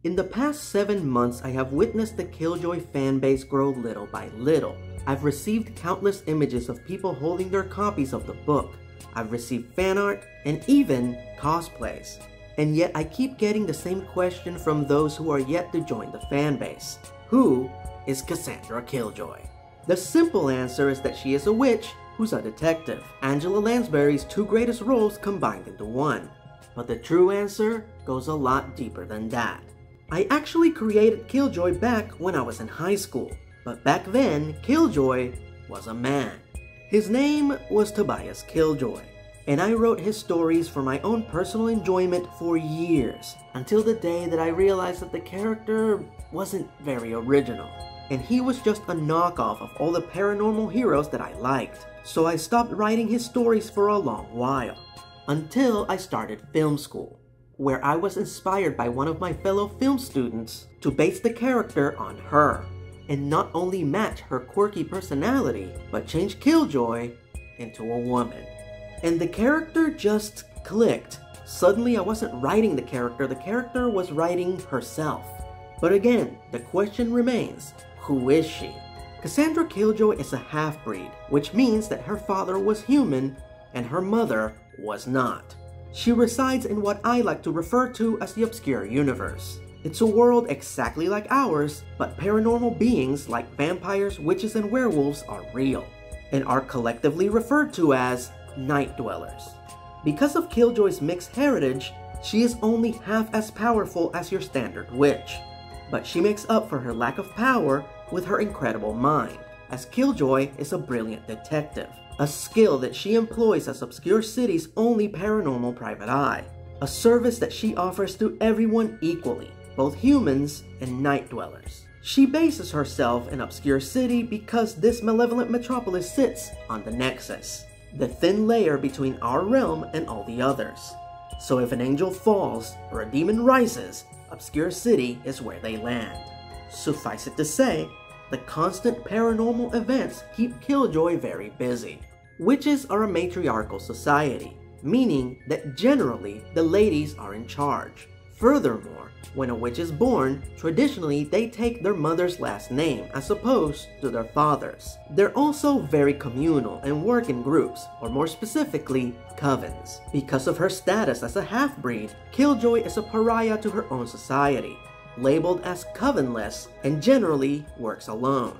In the past 7 months, I have witnessed the Killjoy fanbase grow little by little. I've received countless images of people holding their copies of the book. I've received fan art and even cosplays. And yet I keep getting the same question from those who are yet to join the fanbase. Who is Kassandra Killjoy? The simple answer is that she is a witch who's a detective. Angela Lansbury's 2 greatest roles combined into one. But the true answer goes a lot deeper than that. I actually created Killjoy back when I was in high school. But back then, Killjoy was a man. His name was Tobias Killjoy. And I wrote his stories for my own personal enjoyment for years, until the day that I realized that the character wasn't very original, and he was just a knockoff of all the paranormal heroes that I liked. So I stopped writing his stories for a long while, until I started film school, where I was inspired by one of my fellow film students to base the character on her, and not only match her quirky personality, but change Killjoy into a woman. And the character just clicked. Suddenly I wasn't writing the character was writing herself. But again, the question remains, who is she? Kassandra Killjoy is a half-breed, which means that her father was human and her mother was not. She resides in what I like to refer to as the obscure universe. It's a world exactly like ours, but paranormal beings like vampires, witches, and werewolves are real, and are collectively referred to as night dwellers. Because of Killjoy's mixed heritage, she is only half as powerful as your standard witch. But she makes up for her lack of power with her incredible mind, as Killjoy is a brilliant detective, a skill that she employs as Obscure City's only paranormal private eye, a service that she offers to everyone equally, both humans and night dwellers. She bases herself in Obscure City because this malevolent metropolis sits on the Nexus, the thin layer between our realm and all the others. So if an angel falls or a demon rises, Obscure City is where they land. Suffice it to say, the constant paranormal events keep Killjoy very busy. Witches are a matriarchal society, meaning that generally the ladies are in charge. Furthermore, when a witch is born, traditionally they take their mother's last name as opposed to their father's. They're also very communal and work in groups, or more specifically, covens. Because of her status as a half-breed, Killjoy is a pariah to her own society, labeled as covenless, and generally works alone.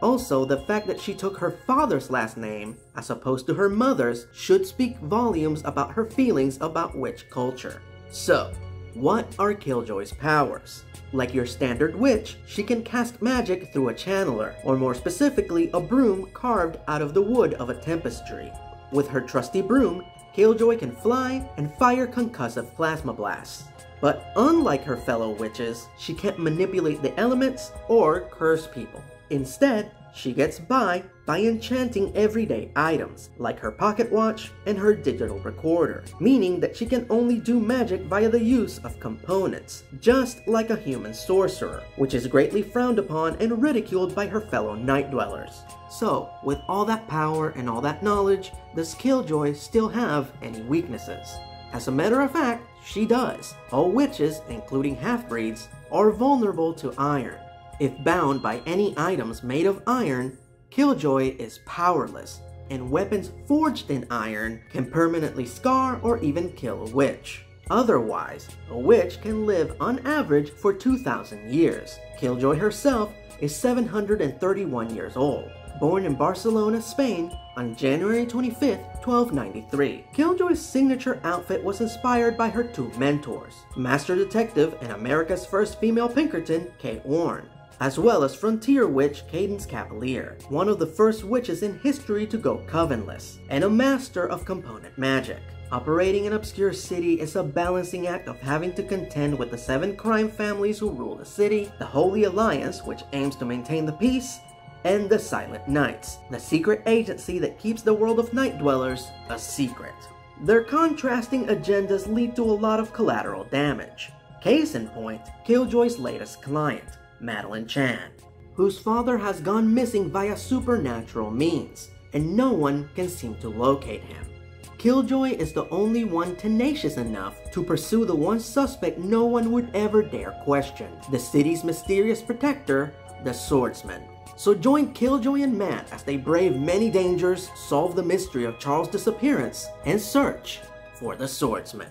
Also, the fact that she took her father's last name as opposed to her mother's should speak volumes about her feelings about witch culture. So, what are Killjoy's powers? Like your standard witch, she can cast magic through a channeler, or more specifically, a broom carved out of the wood of a tempest tree. With her trusty broom, Killjoy can fly and fire concussive plasma blasts. But unlike her fellow witches, she can't manipulate the elements or curse people. Instead, she gets by enchanting everyday items, like her pocket watch and her digital recorder, meaning that she can only do magic via the use of components, just like a human sorcerer, which is greatly frowned upon and ridiculed by her fellow night dwellers. So, with all that power and all that knowledge, does Killjoy still have any weaknesses? As a matter of fact, she does. All witches, including half-breeds, are vulnerable to iron. If bound by any items made of iron, Killjoy is powerless, and weapons forged in iron can permanently scar or even kill a witch. Otherwise, a witch can live on average for 2,000 years. Killjoy herself is 731 years old, born in Barcelona, Spain on January 25, 1293. Killjoy's signature outfit was inspired by her 2 mentors, Master Detective and America's first female Pinkerton, Kate Warren, as well as frontier witch Cadence Cavalier, one of the first witches in history to go covenless, and a master of component magic. Operating in Obscure City is a balancing act of having to contend with the 7 crime families who rule the city, the Holy Alliance, which aims to maintain the peace, and the Silent Knights, the secret agency that keeps the world of night dwellers a secret. Their contrasting agendas lead to a lot of collateral damage. Case in point, Killjoy's latest client, Madeline Chan, whose father has gone missing via supernatural means, and no one can seem to locate him. Killjoy is the only one tenacious enough to pursue the one suspect no one would ever dare question, the city's mysterious protector, the Swordsman. So join Killjoy and Matt as they brave many dangers, solve the mystery of Charles' disappearance, and search for the Swordsman.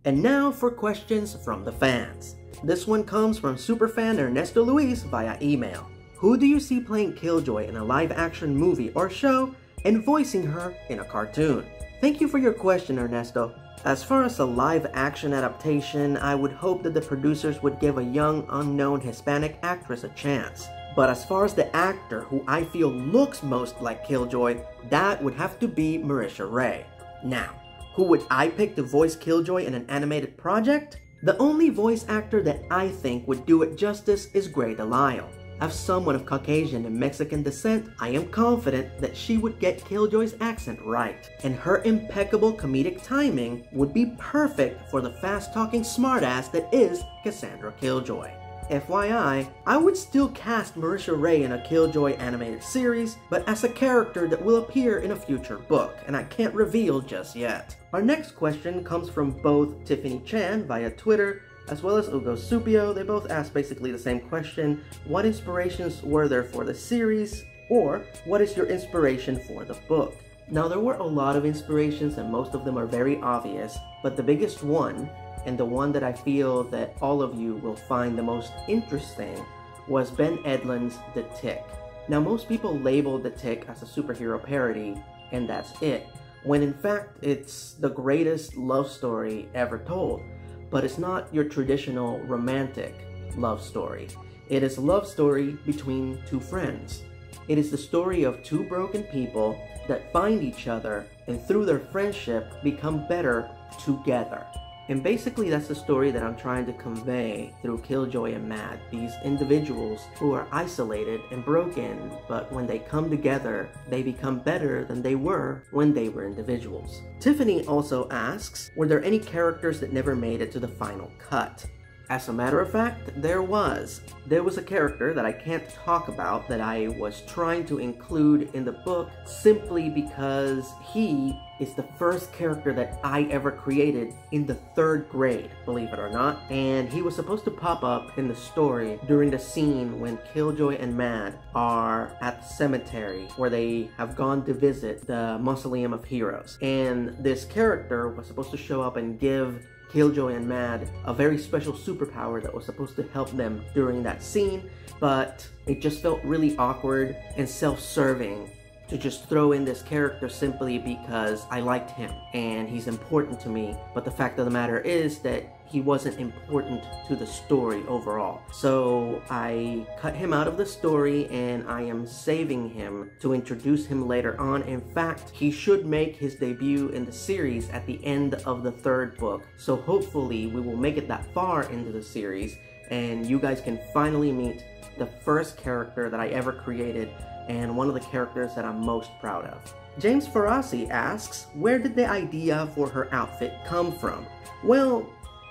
And now for questions from the fans. This one comes from superfan Ernesto Luis via email. Who do you see playing Killjoy in a live-action movie or show and voicing her in a cartoon? Thank you for your question, Ernesto. As far as a live-action adaptation, I would hope that the producers would give a young, unknown Hispanic actress a chance. But as far as the actor who I feel looks most like Killjoy, that would have to be Marisha Ray. Now, who would I pick to voice Killjoy in an animated project? The only voice actor that I think would do it justice is Grey DeLisle. As someone of Caucasian and Mexican descent, I am confident that she would get Killjoy's accent right, and her impeccable comedic timing would be perfect for the fast-talking smartass that is Kassandra Killjoy. FYI, I would still cast Marisha Ray in a Killjoy animated series, but as a character that will appear in a future book, and I can't reveal just yet. Our next question comes from both Tiffany Chan via Twitter, as well as Ugo Supio. They both asked basically the same question: what inspirations were there for the series, or what is your inspiration for the book? Now, there were a lot of inspirations and most of them are very obvious, but the biggest one, and the one that I feel that all of you will find the most interesting, was Ben Edlund's The Tick. Now, most people label The Tick as a superhero parody, and that's it, when in fact it's the greatest love story ever told. But it's not your traditional romantic love story. It is a love story between two friends. It is the story of two broken people that find each other and through their friendship become better together. And basically that's the story that I'm trying to convey through Killjoy and Matt. These individuals who are isolated and broken, but when they come together, they become better than they were when they were individuals. Tiffany also asks, were there any characters that never made it to the final cut? As a matter of fact, there was. There was a character that I can't talk about that I was trying to include in the book simply because he is the first character that I ever created in the 3rd grade, believe it or not. And he was supposed to pop up in the story during the scene when Killjoy and Mad are at the cemetery where they have gone to visit the Mausoleum of Heroes. And this character was supposed to show up and give Killjoy and Mad a very special superpower that was supposed to help them during that scene, but it just felt really awkward and self-serving to just throw in this character simply because I liked him and he's important to me, but the fact of the matter is that he wasn't important to the story overall. So I cut him out of the story and I am saving him to introduce him later on. In fact, he should make his debut in the series at the end of the 3rd book. So hopefully we will make it that far into the series and you guys can finally meet the first character that I ever created and one of the characters that I'm most proud of. James Ferrazzi asks, where did the idea for her outfit come from? Well,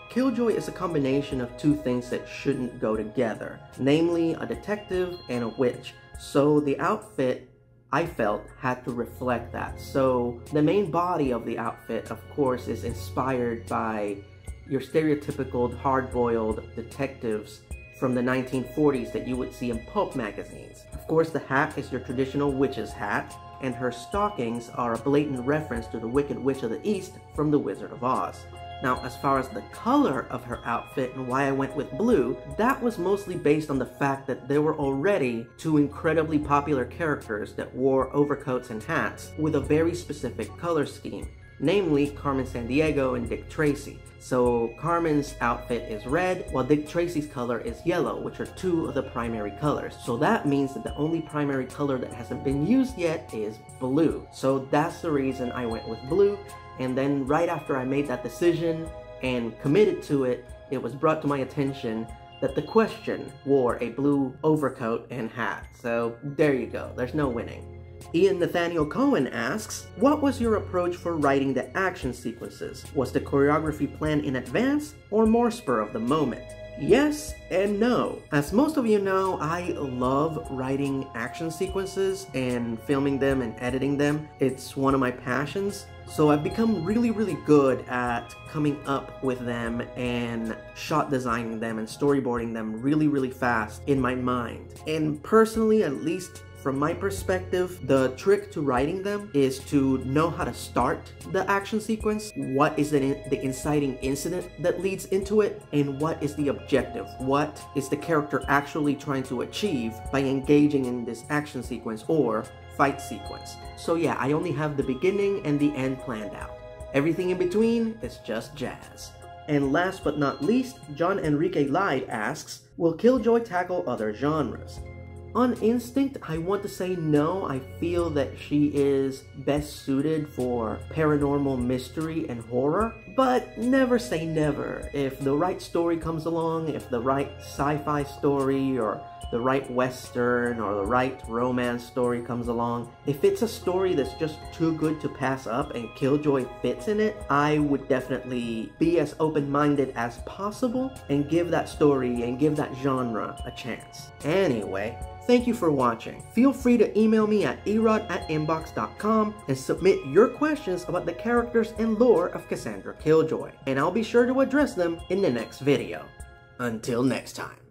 Killjoy is a combination of two things that shouldn't go together, namely a detective and a witch. So the outfit, I felt, had to reflect that. So the main body of the outfit, of course, is inspired by your stereotypical hard-boiled detectives from the 1940s that you would see in pulp magazines. Of course, the hat is your traditional witch's hat, and her stockings are a blatant reference to the Wicked Witch of the East from The Wizard of Oz. Now, as far as the color of her outfit and why I went with blue, that was mostly based on the fact that there were already two incredibly popular characters that wore overcoats and hats with a very specific color scheme, namely Carmen Sandiego and Dick Tracy. So Carmen's outfit is red, while Dick Tracy's color is yellow, which are two of the primary colors. So that means that the only primary color that hasn't been used yet is blue. So that's the reason I went with blue. And then right after I made that decision and committed to it, it was brought to my attention that the Question wore a blue overcoat and hat. So there you go, there's no winning. Ian Nathaniel Cohen asks, what was your approach for writing the action sequences? Was the choreography planned in advance or more spur of the moment? Yes and no. As most of you know, I love writing action sequences and filming them and editing them. It's one of my passions. So I've become really good at coming up with them and shot designing them and storyboarding them really fast in my mind. And personally, at least from my perspective, the trick to writing them is to know how to start the action sequence, what is the inciting incident that leads into it, and what is the objective, what is the character actually trying to achieve by engaging in this action sequence or fight sequence. So yeah, I only have the beginning and the end planned out. Everything in between is just jazz. And last but not least, John Enrique Lied asks, will Killjoy tackle other genres? On instinct, I want to say no. I feel that she is best suited for paranormal mystery and horror, but never say never. If the right story comes along, if the right sci-fi story or the right western or the right romance story comes along, if it's a story that's just too good to pass up and Killjoy fits in it, I would definitely be as open-minded as possible and give that story and give that genre a chance. Anyway, thank you for watching. Feel free to email me at erod@inbox.com and submit your questions about the characters and lore of Kassandra Killjoy, and I'll be sure to address them in the next video. Until next time.